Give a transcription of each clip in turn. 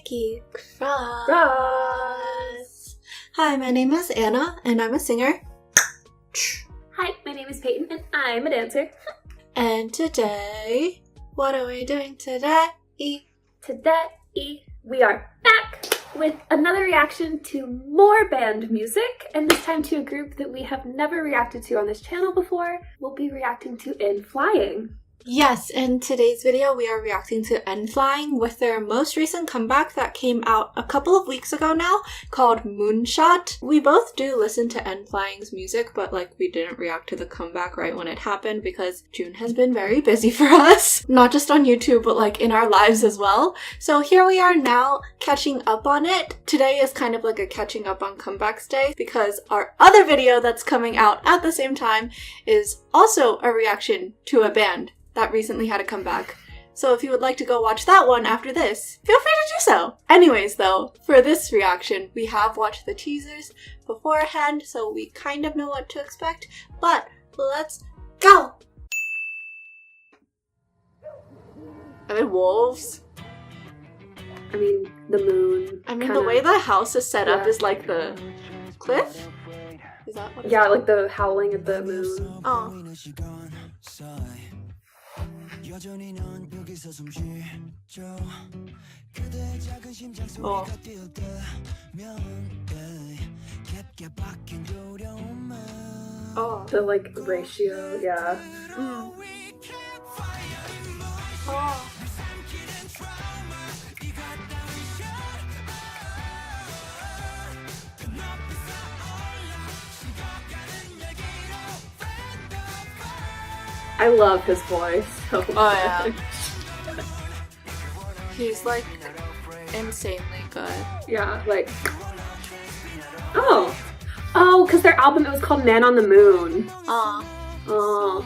Sticky Cross. Hi, my name is Anna, and I'm a singer. Hi, my name is Peyton, and I'm a dancer. And today, what are we doing today? Today, we are back with another reaction to more band music, and this time to a group that we have never reacted to on this channel before. We'll be reacting to N.Flying. Yes, in today's video we are reacting to N.Flying with their most recent comeback that came out a couple of weeks ago now, called Moonshot. We both do listen to N.Flying's music, but we didn't react to the comeback right when it happened because June has been very busy for us. Not just on YouTube, but in our lives as well. So here we are now catching up on it. Today is kind of like a catching up on comebacks day because our other video that's coming out at the same time is also a reaction to a band that recently had a comeback. So if you would like to go watch that one after this, feel free to do so. Anyways though, for this reaction, we have watched the teasers beforehand, so we kind of know what to expect, but let's go! Are they wolves? I mean, the moon. I mean, the way the house is set up is like the cliff? Is that what it's called? Like the howling of the moon. Oh. Oh. Oh, the ratio, yeah. Mm. Oh. I love his voice so much. Oh yeah. He's insanely good. Yeah, oh, because their album, it was called Man on the Moon. Oh.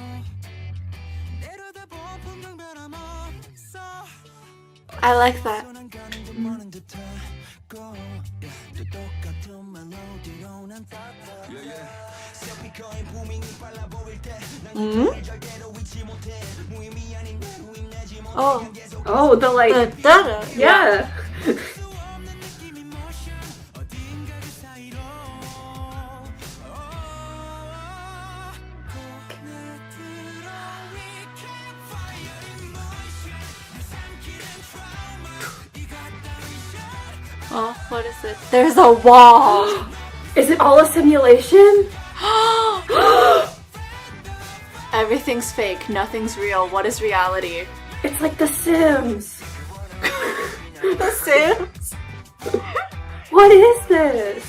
I like that. Mm-hmm. Oh, the da-da. yeah. Oh, what is it? There's a wall! Is it all a simulation? Everything's fake, nothing's real. What is reality? It's like The Sims. The Sims? What is this?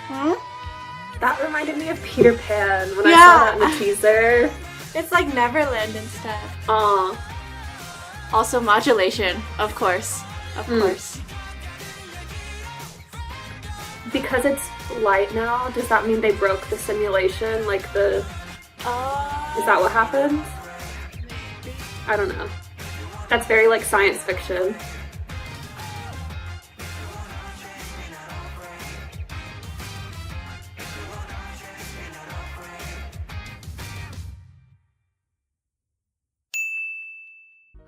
Huh? That reminded me of Peter Pan when I saw that in the teaser. It's like Neverland instead. Aw. Also modulation, of course. Of course. Because it's light now, does that mean they broke the simulation? Is that what happened? I don't know. That's very science fiction.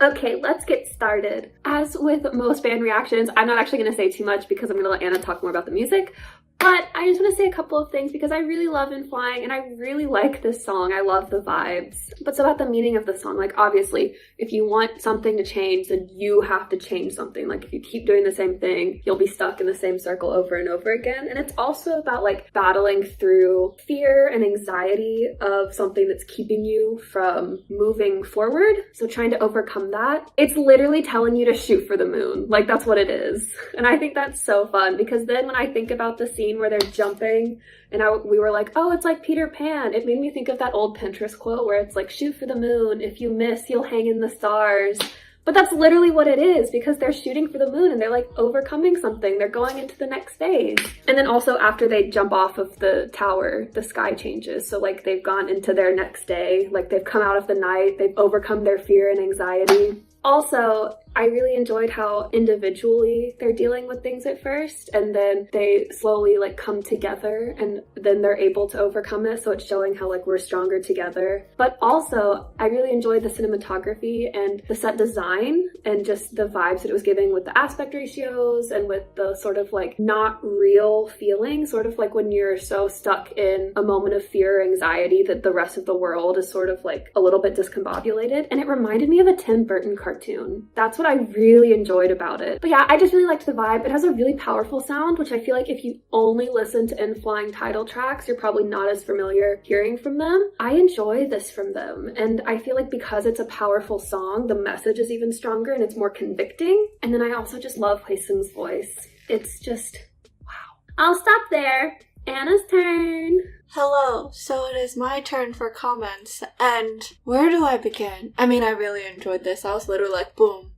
Okay, let's get started. As with most band reactions, I'm not actually going to say too much because I'm going to let Anna talk more about the music. But I just want to say a couple of things because I really love N.Flying and I really like this song. I love the vibes. But it's about the meaning of the song. Obviously, if you want something to change, then you have to change something. If you keep doing the same thing, you'll be stuck in the same circle over and over again. And it's also about battling through fear and anxiety of something that's keeping you from moving forward. So trying to overcome that. It's literally telling you to shoot for the moon. That's what it is. And I think that's so fun because then when I think about the scene where they're like jumping, and we were like, oh, it's like Peter Pan. It made me think of that old Pinterest quote where it's like, shoot for the moon. If you miss, you'll hang in the stars. But that's literally what it is, because they're shooting for the moon and they're like overcoming something. They're going into the next stage. And then also after they jump off of the tower, the sky changes. So like they've gone into their next day, like they've come out of the night, they've overcome their fear and anxiety. Also, I really enjoyed how individually they're dealing with things at first, and then they slowly like come together, and then they're able to overcome it. So it's showing how like we're stronger together. But also, I really enjoyed the cinematography and the set design and just the vibes that it was giving with the aspect ratios and with the sort of like not real feeling, sort of like when you're so stuck in a moment of fear or anxiety that the rest of the world is sort of like a little bit discombobulated. And it reminded me of a Tim Burton cartoon. That's what I really enjoyed about it. But yeah, I just really liked the vibe. It has a really powerful sound, which I feel like if you only listen to N.Flying title tracks, you're probably not as familiar hearing from them. I enjoy this from them, and I feel like because it's a powerful song, the message is even stronger and it's more convicting. And then I also just love Haesung's voice. It's just, wow. I'll stop there. Anna's turn. Hello, so it is my turn for comments, and where do I begin? I mean, I really enjoyed this. I was literally like, boom,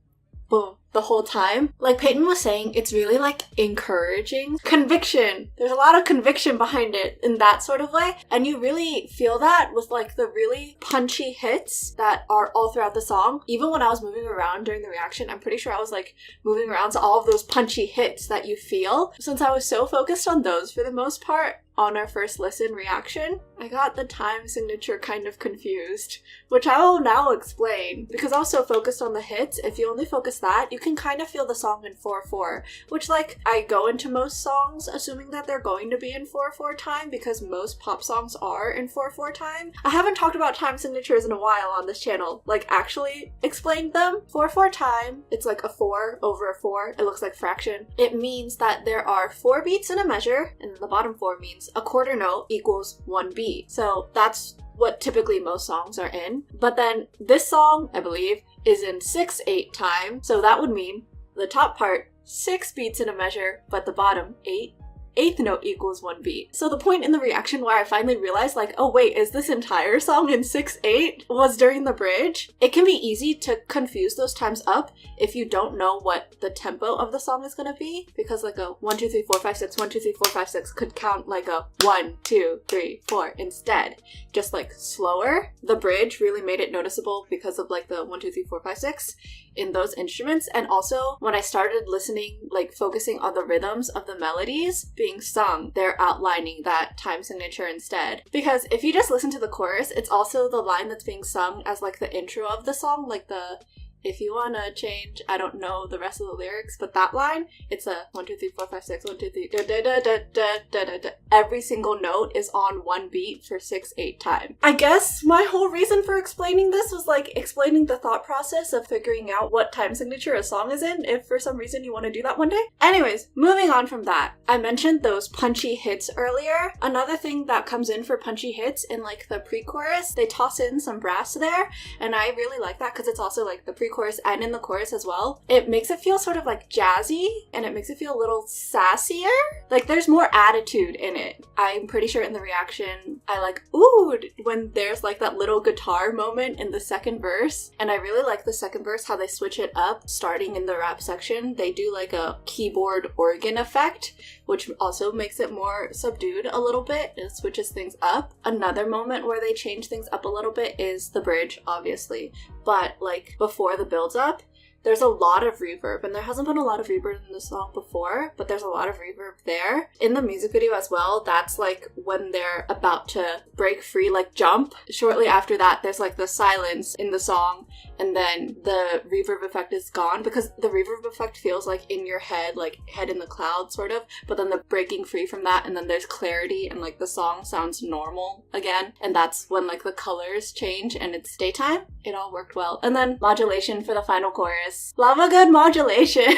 boom, the whole time. Like Peyton was saying, it's really like encouraging. Conviction. There's a lot of conviction behind it in that sort of way, and you really feel that with like the really punchy hits that are all throughout the song. Even when I was moving around during the reaction, I'm pretty sure I was like moving around to all of those punchy hits that you feel. Since I was so focused on those for the most part, on our first listen reaction, I got the time signature kind of confused, which I will now explain. Because I was so focused on the hits, if you only focus that, you can kind of feel the song in 4/4, which like I go into most songs assuming that they're going to be in 4/4 time, because most pop songs are in 4/4 time. I haven't talked about time signatures in a while on this channel, like actually explained them. 4/4 time, it's like a 4 over a 4, it looks like fraction. It means that there are 4 beats in a measure, and the bottom 4 means a quarter note equals 1 beat. So that's what typically most songs are in. But then this song, I believe, is in 6/8 time. So that would mean the top part, 6 beats in a measure, but the bottom 8. 8th note equals 1 beat. So the point in the reaction where I finally realized like, oh wait, is this entire song in 6/8 was during the bridge? It can be easy to confuse those times up if you don't know what the tempo of the song is gonna be, because like a 1 2 3 4 5 6 1 2 3 4 5 6 could count like a 1 2 3 4 instead, just like slower. The bridge really made it noticeable because of like the 1 2 3 4 5 6 in those instruments. And also when I started listening, like focusing on the rhythms of the melodies being sung, they're outlining that time signature instead. Because if you just listen to the chorus, it's also the line that's being sung as like the intro of the song, like the if you wanna change, I don't know the rest of the lyrics, but that line, it's a 1 2 3 4 5 6 1 2 3 da da da da da da da da. Every single note is on 1 beat for 6/8 time. I guess my whole reason for explaining this was like explaining the thought process of figuring out what time signature a song is in, if for some reason you want to do that one day. Anyways, moving on from that, I mentioned those punchy hits earlier. Another thing that comes in for punchy hits in like the pre-chorus, they toss in some brass there, and I really like that because it's also like the pre-chorus and in the chorus as well. It makes it feel sort of like jazzy, and it makes it feel a little sassier. Like there's more attitude in it. I'm pretty sure in the reaction I like ooh when there's like that little guitar moment in the second verse, and I really like the second verse how they switch it up. Starting in the rap section, they do like a keyboard organ effect, which also makes it more subdued a little bit. It switches things up. Another moment where they change things up a little bit is the bridge, obviously, but like before the builds up, there's a lot of reverb, and there hasn't been a lot of reverb in the song before, but there's a lot of reverb there. In the music video as well, that's like when they're about to break free, like jump. Shortly after that, there's like the silence in the song, and then the reverb effect is gone, because the reverb effect feels like in your head, like head in the cloud sort of, but then the breaking free from that, and then there's clarity, and like the song sounds normal again, and that's when like the colors change and it's daytime. It all worked well. And then modulation for the final chorus. Love a good modulation.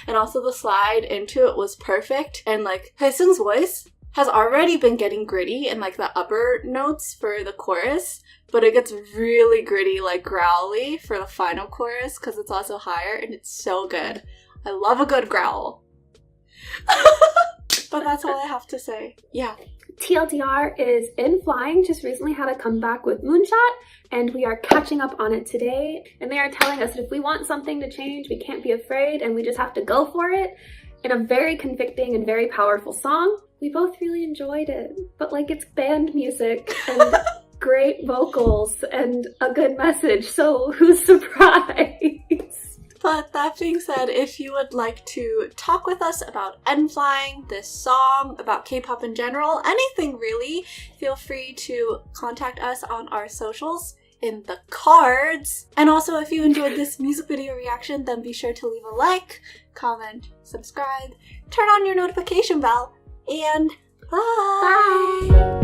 And also the slide into it was perfect, and like Haesung's voice has already been getting gritty in like the upper notes for the chorus, but it gets really gritty, like growly for the final chorus because it's also higher, and it's so good. I love a good growl. But that's all I have to say. Yeah. TLDR is N.Flying just recently had a comeback with Moonshot, and we are catching up on it today. And they are telling us that if we want something to change, we can't be afraid, and we just have to go for it. In a very convicting and very powerful song. We both really enjoyed it. But like, it's band music and great vocals and a good message, so who's surprised? But that being said, if you would like to talk with us about N.Flying, this song, about K-pop in general, anything really, feel free to contact us on our socials in the cards. And also, if you enjoyed this music video reaction, then be sure to leave a like, comment, subscribe, turn on your notification bell, and bye!